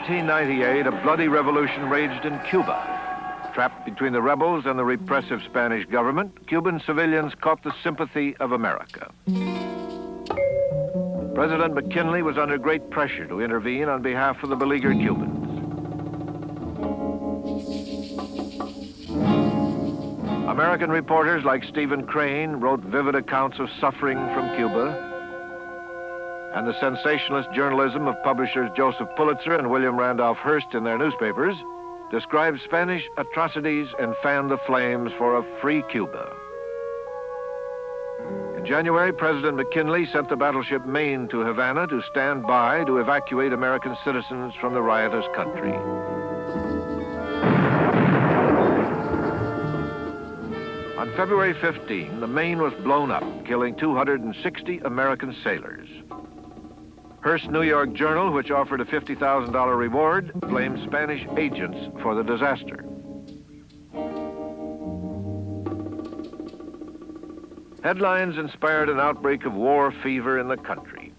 1898, a bloody revolution raged in Cuba. Trapped between the rebels and the repressive Spanish government, Cuban civilians caught the sympathy of America. President McKinley was under great pressure to intervene on behalf of the beleaguered Cubans. American reporters like Stephen Crane wrote vivid accounts of suffering from Cuba, and the sensationalist journalism of publishers Joseph Pulitzer and William Randolph Hearst in their newspapers described Spanish atrocities and fanned the flames for a free Cuba. In January, President McKinley sent the battleship Maine to Havana to stand by to evacuate American citizens from the riotous country. On February 15, the Maine was blown up, killing 260 American sailors. Hearst's New York Journal, which offered a $50,000 reward, blamed Spanish agents for the disaster. Headlines inspired an outbreak of war fever in the country.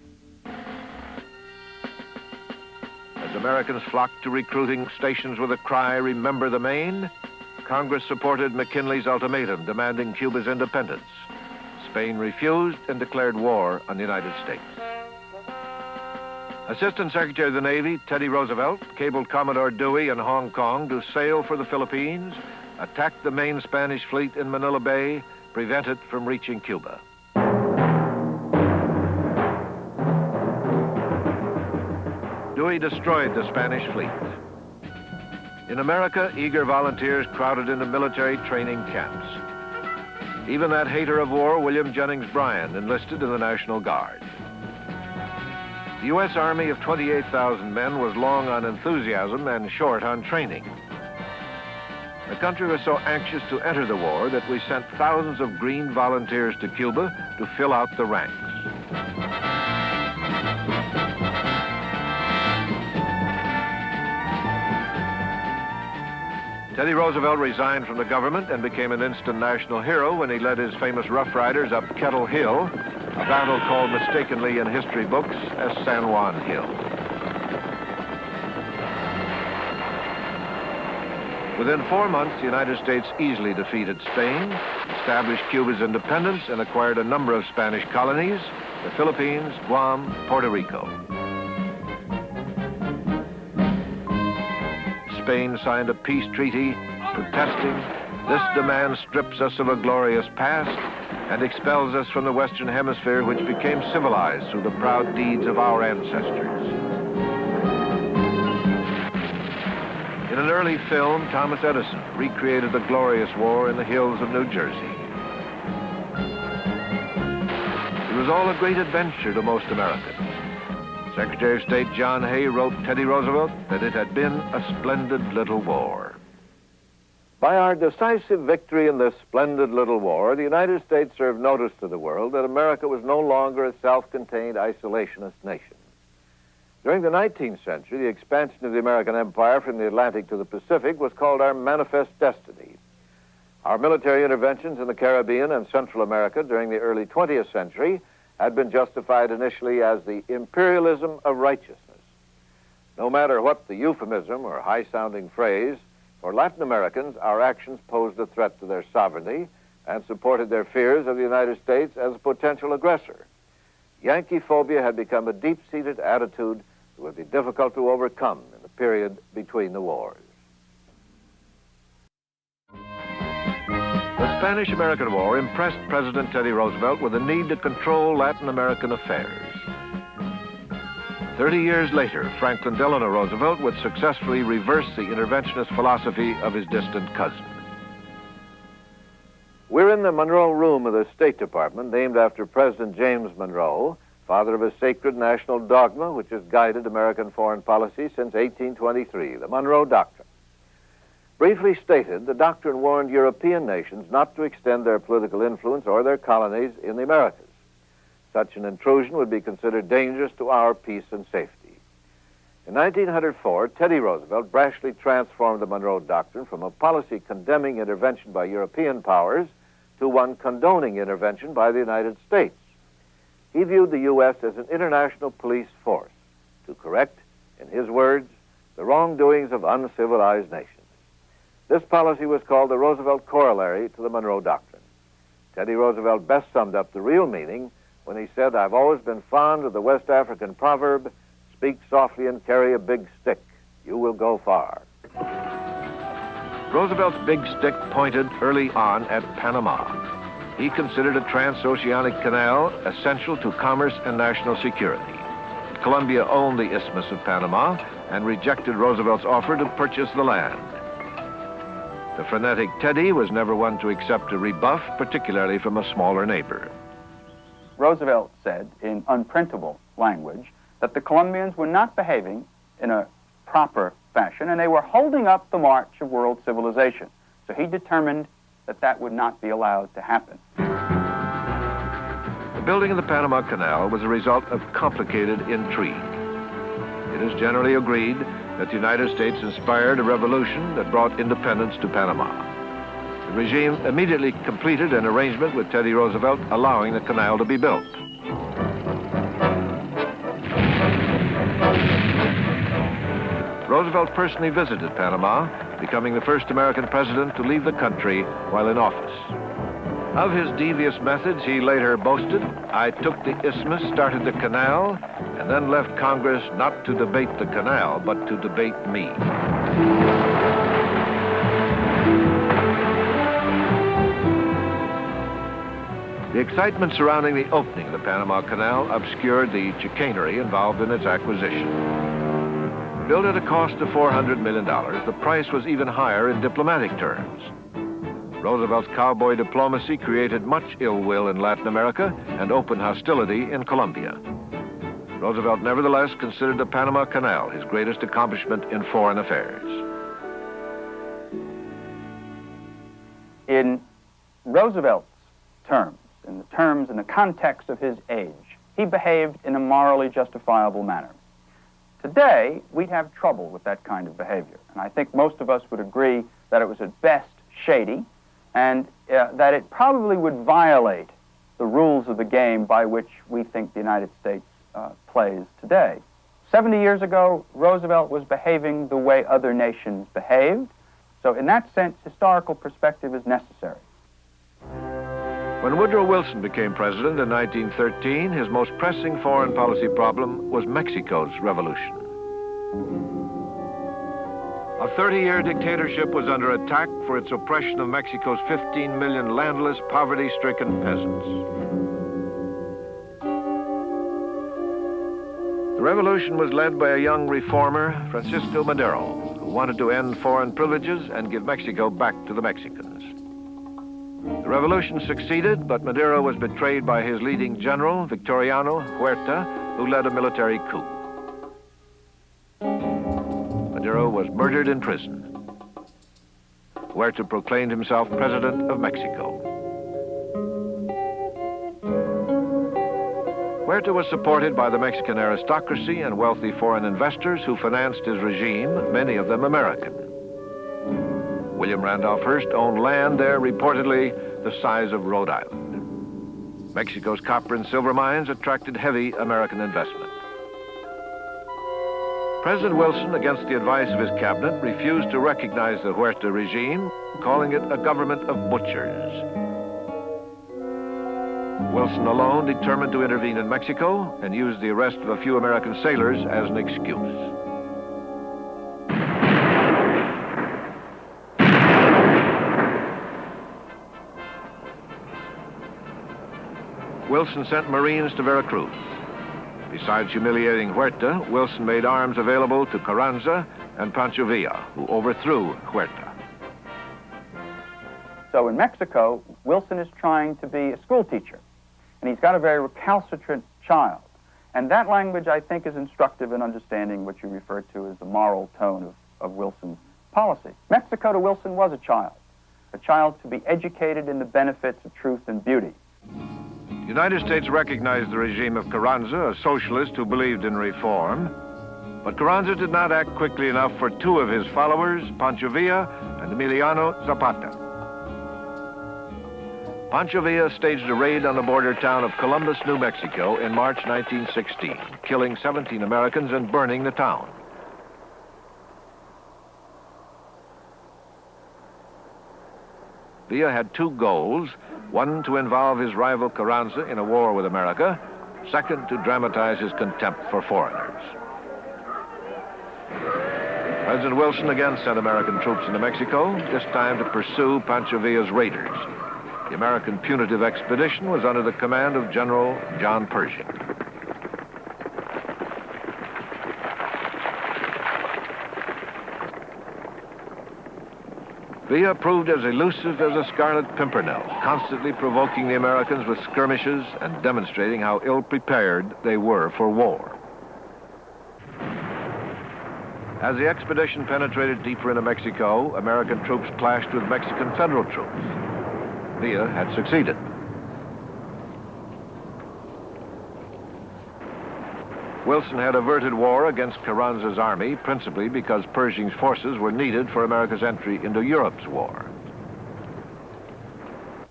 As Americans flocked to recruiting stations with a cry, "Remember the Maine," Congress supported McKinley's ultimatum demanding Cuba's independence. Spain refused and declared war on the United States. Assistant Secretary of the Navy Teddy Roosevelt cabled Commodore Dewey in Hong Kong to sail for the Philippines, attack the main Spanish fleet in Manila Bay, prevent it from reaching Cuba. Dewey destroyed the Spanish fleet. In America, eager volunteers crowded into military training camps. Even that hater of war, William Jennings Bryan, enlisted in the National Guard. The U.S. Army of 28,000 men was long on enthusiasm and short on training. The country was so anxious to enter the war that we sent thousands of green volunteers to Cuba to fill out the ranks. Teddy Roosevelt resigned from the government and became an instant national hero when he led his famous Rough Riders up Kettle Hill, a battle called mistakenly in history books as San Juan Hill. Within 4 months, the United States easily defeated Spain, established Cuba's independence, and acquired a number of Spanish colonies, the Philippines, Guam, Puerto Rico. Spain signed a peace treaty protesting, "This demand strips us of a glorious past and expels us from the Western Hemisphere, which became civilized through the proud deeds of our ancestors." In an early film, Thomas Edison recreated the glorious war in the hills of New Jersey. It was all a great adventure to most Americans. Secretary of State John Hay wrote Teddy Roosevelt that it had been a splendid little war. By our decisive victory in this splendid little war, the United States served notice to the world that America was no longer a self-contained isolationist nation. During the 19th century, the expansion of the American empire from the Atlantic to the Pacific was called our manifest destiny. Our military interventions in the Caribbean and Central America during the early 20th century had been justified initially as the imperialism of righteousness. No matter what the euphemism or high-sounding phrase, for Latin Americans, our actions posed a threat to their sovereignty and supported their fears of the United States as a potential aggressor. Yankee phobia had become a deep-seated attitude that would be difficult to overcome in the period between the wars. The Spanish-American War impressed President Teddy Roosevelt with the need to control Latin American affairs. 30 years later, Franklin Delano Roosevelt would successfully reverse the interventionist philosophy of his distant cousin. We're in the Monroe Room of the State Department, named after President James Monroe, father of a sacred national dogma which has guided American foreign policy since 1823, the Monroe Doctrine. Briefly stated, the doctrine warned European nations not to extend their political influence or their colonies in the Americas. Such an intrusion would be considered dangerous to our peace and safety. In 1904, Teddy Roosevelt brashly transformed the Monroe Doctrine from a policy condemning intervention by European powers to one condoning intervention by the United States. He viewed the U.S. as an international police force to correct, in his words, the wrongdoings of uncivilized nations. This policy was called the Roosevelt corollary to the Monroe Doctrine. Teddy Roosevelt best summed up the real meaning when he said, "I've always been fond of the West African proverb, speak softly and carry a big stick. You will go far." Roosevelt's big stick pointed early on at Panama. He considered a transoceanic canal essential to commerce and national security. Colombia owned the Isthmus of Panama and rejected Roosevelt's offer to purchase the land. The frenetic Teddy was never one to accept a rebuff, particularly from a smaller neighbor. Roosevelt said in unprintable language that the Colombians were not behaving in a proper fashion and they were holding up the march of world civilization. So he determined that that would not be allowed to happen. The building of the Panama Canal was a result of complicated intrigue. It is generally agreed that the United States inspired a revolution that brought independence to Panama. The regime immediately completed an arrangement with Teddy Roosevelt allowing the canal to be built. Roosevelt personally visited Panama, becoming the first American president to leave the country while in office. Of his devious methods, he later boasted, "I took the isthmus, started the canal, and then left Congress not to debate the canal, but to debate me." The excitement surrounding the opening of the Panama Canal obscured the chicanery involved in its acquisition. Built at a cost of $400 million, the price was even higher in diplomatic terms. Roosevelt's cowboy diplomacy created much ill will in Latin America and open hostility in Colombia. Roosevelt nevertheless considered the Panama Canal his greatest accomplishment in foreign affairs. In Roosevelt's terms, in the terms and the context of his age, he behaved in a morally justifiable manner. Today, we'd have trouble with that kind of behavior, and I think most of us would agree that it was at best shady, and that it probably would violate the rules of the game by which we think the United States plays today. 70 years ago, Roosevelt was behaving the way other nations behaved, so in that sense, historical perspective is necessary. When Woodrow Wilson became president in 1913, his most pressing foreign policy problem was Mexico's revolution. A 30-year dictatorship was under attack for its oppression of Mexico's 15 million landless, poverty-stricken peasants. The revolution was led by a young reformer, Francisco Madero, who wanted to end foreign privileges and give Mexico back to the Mexicans. The revolution succeeded, but Madero was betrayed by his leading general, Victoriano Huerta, who led a military coup. Madero was murdered in prison. Huerta proclaimed himself president of Mexico. Huerta was supported by the Mexican aristocracy and wealthy foreign investors who financed his regime, many of them American. William Randolph Hearst owned land there reportedly the size of Rhode Island. Mexico's copper and silver mines attracted heavy American investment. President Wilson, against the advice of his cabinet, refused to recognize the Huerta regime, calling it a government of butchers. Wilson alone determined to intervene in Mexico and used the arrest of a few American sailors as an excuse. Wilson sent Marines to Veracruz. Besides humiliating Huerta, Wilson made arms available to Carranza and Pancho Villa, who overthrew Huerta. So in Mexico, Wilson is trying to be a school teacher, and he's got a very recalcitrant child. And that language, I think, is instructive in understanding what you refer to as the moral tone of Wilson's policy. Mexico to Wilson was a child to be educated in the benefits of truth and beauty. The United States recognized the regime of Carranza, a socialist who believed in reform, but Carranza did not act quickly enough for two of his followers, Pancho Villa and Emiliano Zapata. Pancho Villa staged a raid on the border town of Columbus, New Mexico in March 1916, killing 17 Americans and burning the town. Villa had two goals. One, to involve his rival Carranza in a war with America. Second, to dramatize his contempt for foreigners. President Wilson again sent American troops into Mexico, this time to pursue Pancho Villa's raiders. The American punitive expedition was under the command of General John Pershing. Villa proved as elusive as a scarlet pimpernel, constantly provoking the Americans with skirmishes and demonstrating how ill-prepared they were for war. As the expedition penetrated deeper into Mexico, American troops clashed with Mexican federal troops. Villa had succeeded. Wilson had averted war against Carranza's army, principally because Pershing's forces were needed for America's entry into Europe's war.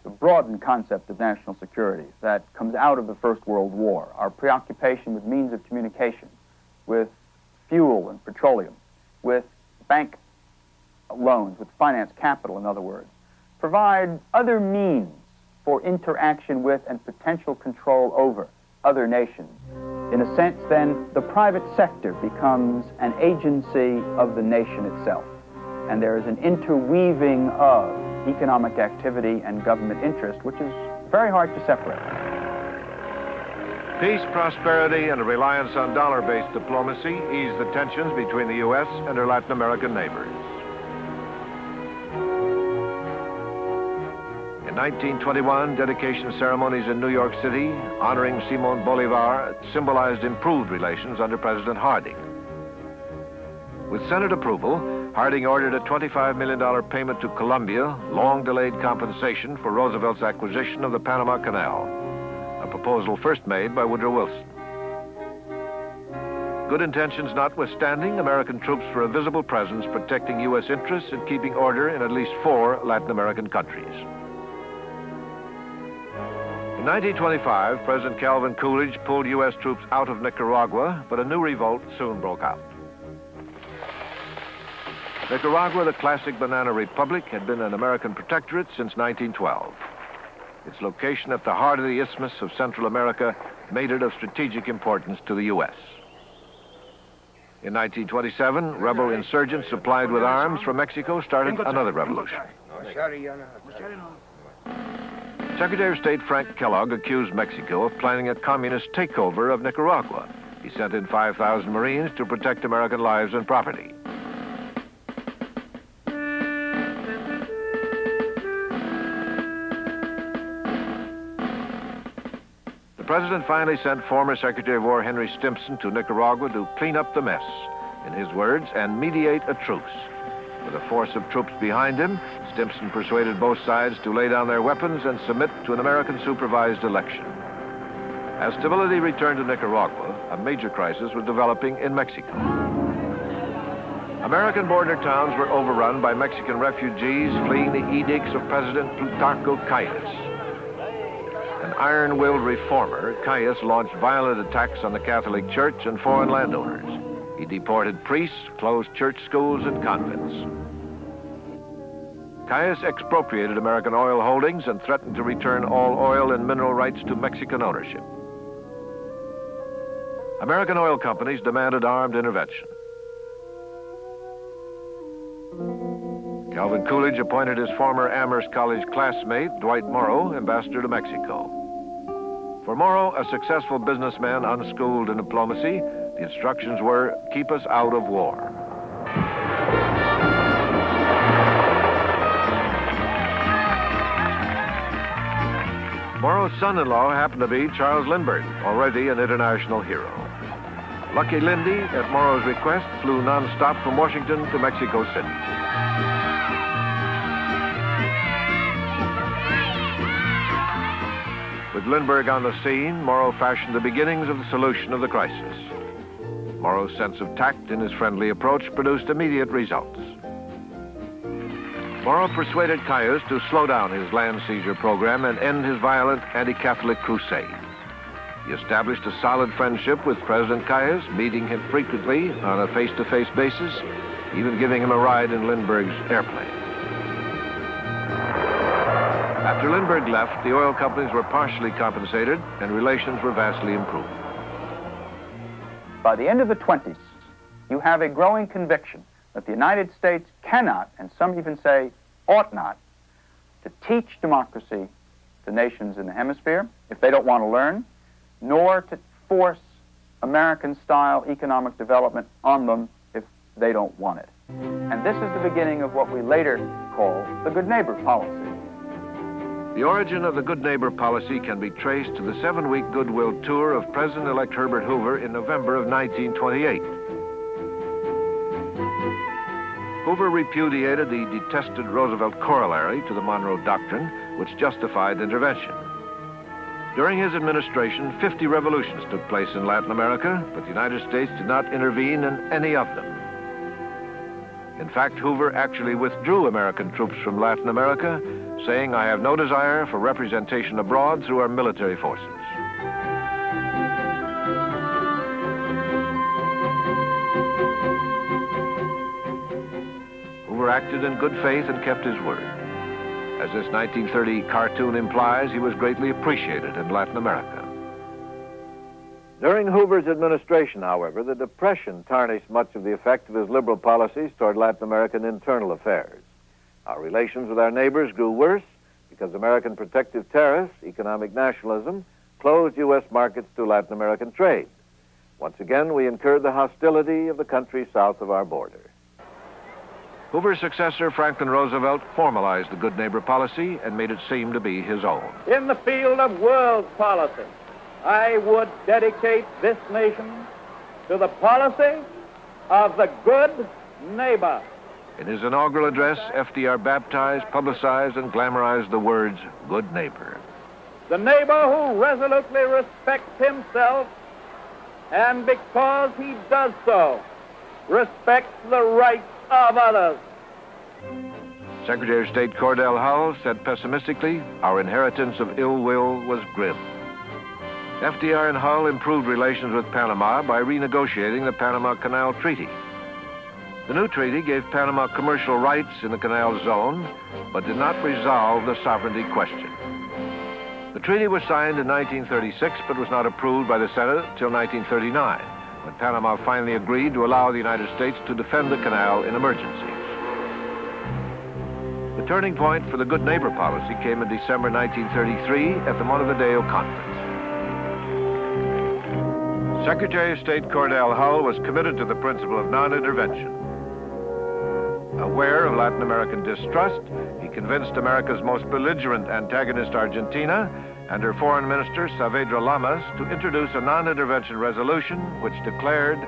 The broadened concept of national security that comes out of the First World War, our preoccupation with means of communication, with fuel and petroleum, with bank loans, with finance capital, in other words, provide other means for interaction with and potential control over other nations. In a sense, then, the private sector becomes an agency of the nation itself. And there is an interweaving of economic activity and government interest, which is very hard to separate. Peace, prosperity, and a reliance on dollar-based diplomacy eased the tensions between the U.S. and her Latin American neighbors. In 1921, dedication ceremonies in New York City honoring Simón Bolívar symbolized improved relations under President Harding. With Senate approval, Harding ordered a $25 million payment to Colombia, long-delayed compensation for Roosevelt's acquisition of the Panama Canal, a proposal first made by Woodrow Wilson. Good intentions notwithstanding, American troops were a visible presence protecting U.S. interests and keeping order in at least 4 Latin American countries. In 1925, President Calvin Coolidge pulled U.S. troops out of Nicaragua, but a new revolt soon broke out. Nicaragua, the classic banana republic, had been an American protectorate since 1912. Its location at the heart of the Isthmus of Central America made it of strategic importance to the U.S. In 1927, rebel insurgents supplied with arms from Mexico started another revolution. Secretary of State Frank Kellogg accused Mexico of planning a communist takeover of Nicaragua. He sent in 5,000 Marines to protect American lives and property. The president finally sent former Secretary of War Henry Stimson to Nicaragua to clean up the mess, in his words, and mediate a truce. With a force of troops behind him, Stimson persuaded both sides to lay down their weapons and submit to an American-supervised election. As stability returned to Nicaragua, a major crisis was developing in Mexico. American border towns were overrun by Mexican refugees fleeing the edicts of President Plutarco Calles. An iron-willed reformer, Calles launched violent attacks on the Catholic Church and foreign landowners. He deported priests, closed church schools and convents. Calles expropriated American oil holdings and threatened to return all oil and mineral rights to Mexican ownership. American oil companies demanded armed intervention. Calvin Coolidge appointed his former Amherst College classmate, Dwight Morrow, ambassador to Mexico. For Morrow, a successful businessman unschooled in diplomacy, the instructions were, keep us out of war. Morrow's son-in-law happened to be Charles Lindbergh, already an international hero. Lucky Lindy, at Morrow's request, flew non-stop from Washington to Mexico City. With Lindbergh on the scene, Morrow fashioned the beginnings of the solution of the crisis. Morrow's sense of tact in his friendly approach produced immediate results. Morrow persuaded Calles to slow down his land seizure program and end his violent anti-Catholic crusade. He established a solid friendship with President Calles, meeting him frequently on a face-to-face basis, even giving him a ride in Lindbergh's airplane. After Lindbergh left, the oil companies were partially compensated and relations were vastly improved. By the end of the 20s, you have a growing conviction that the United States cannot, and some even say ought not, to teach democracy to nations in the hemisphere if they don't want to learn, nor to force American-style economic development on them if they don't want it. And this is the beginning of what we later call the good neighbor policy. The origin of the good neighbor policy can be traced to the 7-week goodwill tour of President-elect Herbert Hoover in November of 1928. Hoover repudiated the detested Roosevelt corollary to the Monroe Doctrine, which justified intervention. During his administration, 50 revolutions took place in Latin America, but the United States did not intervene in any of them. In fact, Hoover actually withdrew American troops from Latin America, saying, "I have no desire for representation abroad through our military forces." Hoover acted in good faith and kept his word. As this 1930 cartoon implies, he was greatly appreciated in Latin America. During Hoover's administration, however, the Depression tarnished much of the effect of his liberal policies toward Latin American internal affairs. Our relations with our neighbors grew worse because American protective tariffs, economic nationalism, closed U.S. markets to Latin American trade. Once again, we incurred the hostility of the countries south of our border. Hoover's successor, Franklin Roosevelt, formalized the good neighbor policy and made it seem to be his own. In the field of world policy, I would dedicate this nation to the policy of the good neighbor. In his inaugural address, FDR baptized, publicized, and glamorized the words, good neighbor. The neighbor who resolutely respects himself, and because he does so, respects the rights of others. Secretary of State Cordell Hull said pessimistically, our inheritance of ill will was grim. FDR and Hull improved relations with Panama by renegotiating the Panama Canal Treaty. The new treaty gave Panama commercial rights in the canal zone, but did not resolve the sovereignty question. The treaty was signed in 1936, but was not approved by the Senate until 1939, when Panama finally agreed to allow the United States to defend the canal in emergencies. The turning point for the good neighbor policy came in December 1933 at the Montevideo Conference. Secretary of State Cordell Hull was committed to the principle of non-intervention. Aware of Latin American distrust, he convinced America's most belligerent antagonist, Argentina, and her foreign minister, Saavedra Lamas, to introduce a non-intervention resolution which declared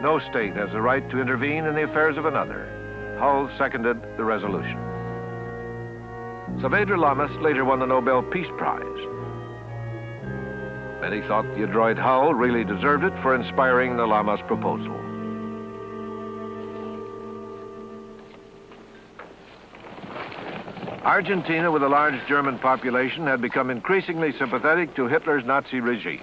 no state has the right to intervene in the affairs of another. Hull seconded the resolution. Saavedra Lamas later won the Nobel Peace Prize. Many thought the adroit Hull really deserved it for inspiring the Lamas proposal. Argentina, with a large German population, had become increasingly sympathetic to Hitler's Nazi regime.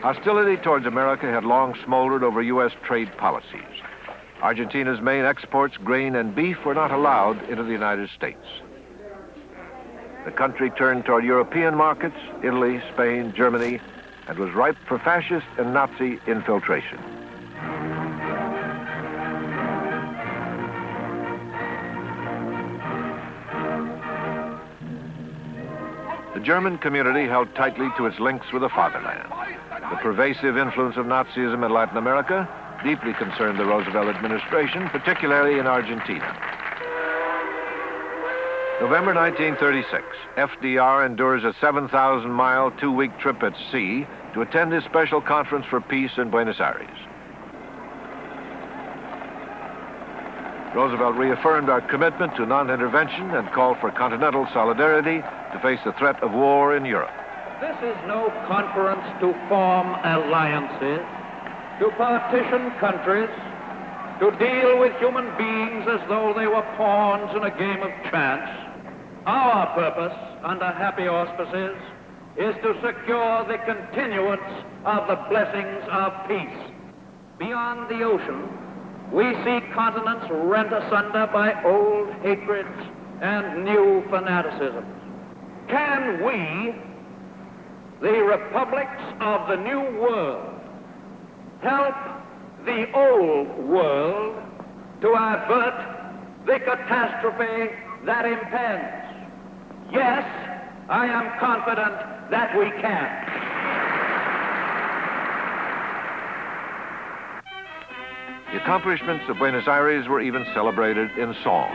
Hostility towards America had long smoldered over U.S. trade policies. Argentina's main exports, grain and beef, were not allowed into the United States. The country turned toward European markets, Italy, Spain, Germany, and was ripe for fascist and Nazi infiltration. The German community held tightly to its links with the fatherland. The pervasive influence of Nazism in Latin America deeply concerned the Roosevelt administration, particularly in Argentina. November 1936, FDR endures a 7,000-mile, 2-week trip at sea to attend his special conference for peace in Buenos Aires. Roosevelt reaffirmed our commitment to non-intervention and called for continental solidarity to face the threat of war in Europe. This is no conference to form alliances, to partition countries, to deal with human beings as though they were pawns in a game of chance. Our purpose, under happy auspices, is to secure the continuance of the blessings of peace. Beyond the ocean, We see continents rent asunder by old hatreds and new fanaticisms. Can we, the republics of the New World, help the Old World to avert the catastrophe that impends? Yes, I am confident that we can. The accomplishments of Buenos Aires were even celebrated in song.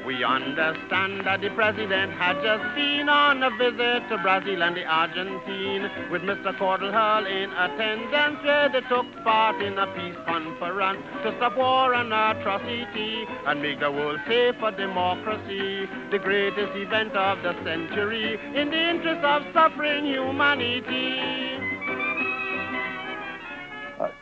We understand that the president had just been on a visit to Brazil and the Argentine, with Mr. Cordell in attendance, where they took part in a peace conference to stop war and atrocity and make the world safe for democracy, the greatest event of the century in the interest of suffering humanity.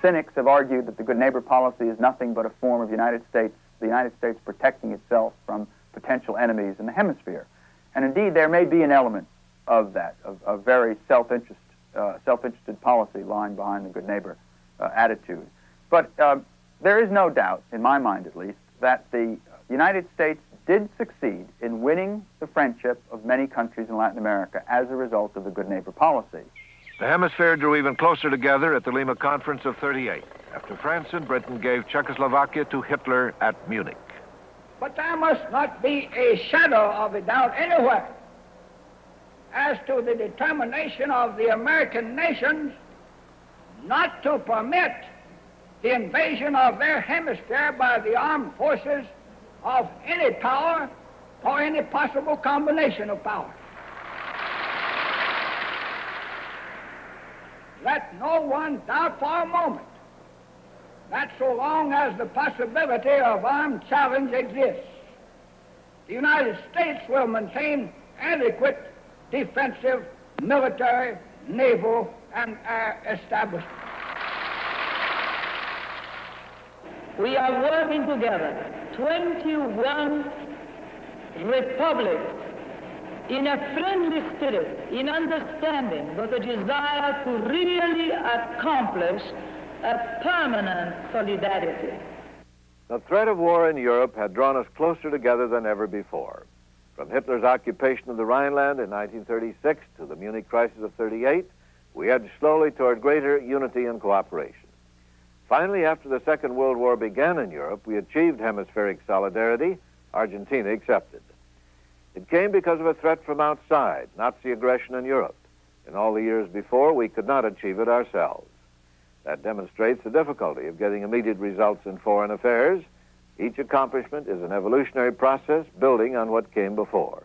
Cynics have argued that the good neighbor policy is nothing but a form of the United States protecting itself from potential enemies in the hemisphere. And indeed, there may be an element of that, of very self-interested policy lying behind the good neighbor attitude. But there is no doubt, in my mind at least, that the United States did succeed in winning the friendship of many countries in Latin America as a result of the good neighbor policy. The hemisphere drew even closer together at the Lima Conference of '38, after France and Britain gave Czechoslovakia to Hitler at Munich. But there must not be a shadow of a doubt anywhere as to the determination of the American nations not to permit the invasion of their hemisphere by the armed forces of any power or any possible combination of power. Let no one doubt for a moment that so long as the possibility of armed challenge exists, the United States will maintain adequate defensive, military, naval, and air establishment. We are working together, 21 republics, in a friendly spirit, in understanding, with a desire to really accomplish a permanent solidarity. The threat of war in Europe had drawn us closer together than ever before. From Hitler's occupation of the Rhineland in 1936 to the Munich crisis of '38, we edged slowly toward greater unity and cooperation. Finally, after the Second World War began in Europe, we achieved hemispheric solidarity, Argentina excepted. It came because of a threat from outside, Nazi aggression in Europe. In all the years before, we could not achieve it ourselves. That demonstrates the difficulty of getting immediate results in foreign affairs. Each accomplishment is an evolutionary process building on what came before.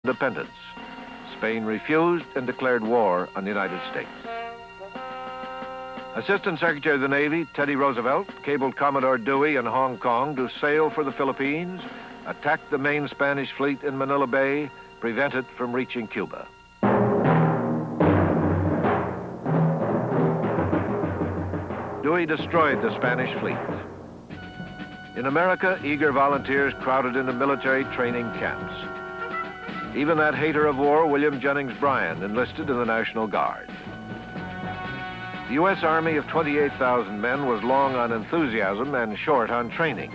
Independence. Spain refused and declared war on the United States. Assistant Secretary of the Navy Teddy Roosevelt cabled Commodore Dewey in Hong Kong to sail for the Philippines, attack the main Spanish fleet in Manila Bay, prevent it from reaching Cuba. Dewey destroyed the Spanish fleet. In America, eager volunteers crowded into military training camps. Even that hater of war, William Jennings Bryan, enlisted in the National Guard. The U.S. Army of 28,000 men was long on enthusiasm and short on training.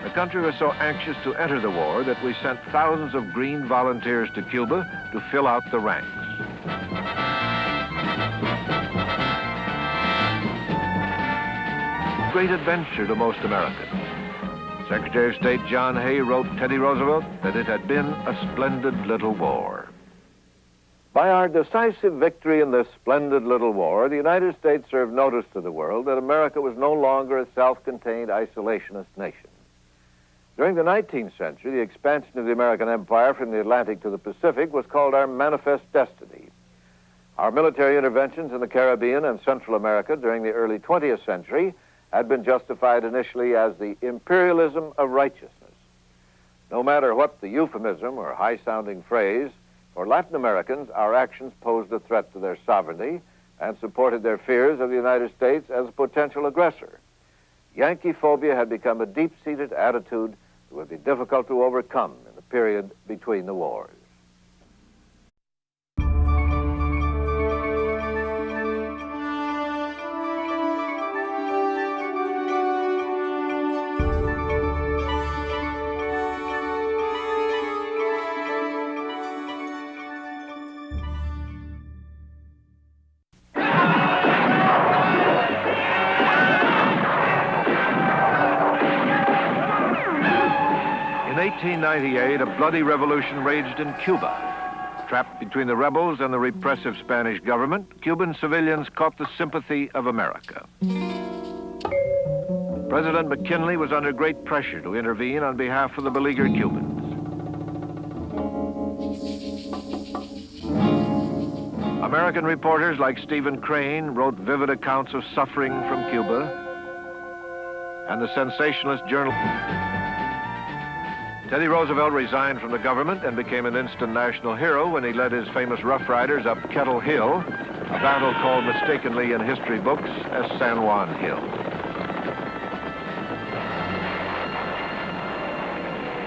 The country was so anxious to enter the war that we sent thousands of green volunteers to Cuba to fill out the ranks. Great adventure to most Americans. Secretary of State John Hay wrote Teddy Roosevelt that it had been a splendid little war. By our decisive victory in this splendid little war, the United States served notice to the world that America was no longer a self-contained isolationist nation. During the 19th century, the expansion of the American empire from the Atlantic to the Pacific was called our manifest destiny. Our military interventions in the Caribbean and Central America during the early 20th century had been justified initially as the imperialism of righteousness. No matter what the euphemism or high-sounding phrase, for Latin Americans, our actions posed a threat to their sovereignty and supported their fears of the United States as a potential aggressor. Yankee phobia had become a deep-seated attitude that would be difficult to overcome in the period between the wars. In 1898, a bloody revolution raged in Cuba. Trapped between the rebels and the repressive Spanish government, Cuban civilians caught the sympathy of America. President McKinley was under great pressure to intervene on behalf of the beleaguered Cubans. American reporters like Stephen Crane wrote vivid accounts of suffering from Cuba, and the sensationalist journal Teddy Roosevelt resigned from the government and became an instant national hero when he led his famous Rough Riders up Kettle Hill, a battle called mistakenly in history books as San Juan Hill.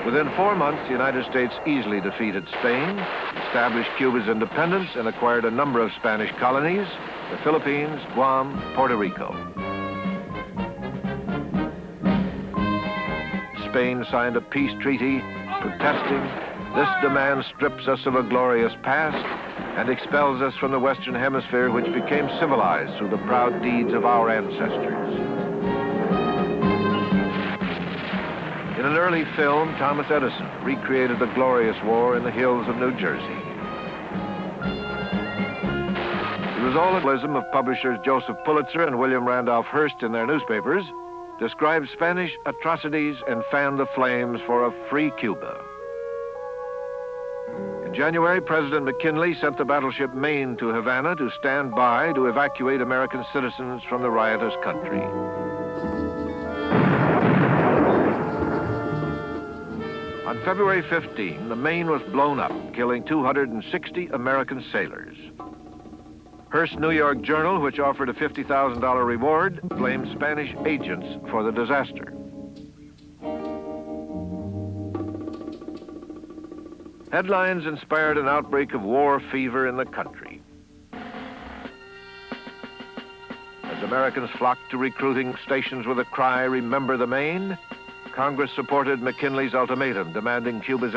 Within 4 months, the United States easily defeated Spain, established Cuba's independence, and acquired a number of Spanish colonies, the Philippines, Guam, Puerto Rico. Spain signed a peace treaty protesting, "This demand strips us of a glorious past and expels us from the Western Hemisphere, which became civilized through the proud deeds of our ancestors." In an early film, Thomas Edison recreated the glorious war in the hills of New Jersey. The realism of publishers Joseph Pulitzer and William Randolph Hearst in their newspapers described Spanish atrocities and fanned the flames for a free Cuba. In January, President McKinley sent the battleship Maine to Havana to stand by to evacuate American citizens from the riotous country. On February 15, the Maine was blown up, killing 260 American sailors. Hearst's New York Journal, which offered a $50,000 reward, blamed Spanish agents for the disaster. Headlines inspired an outbreak of war fever in the country. As Americans flocked to recruiting stations with a cry, "Remember the Maine," Congress supported McKinley's ultimatum demanding Cuba's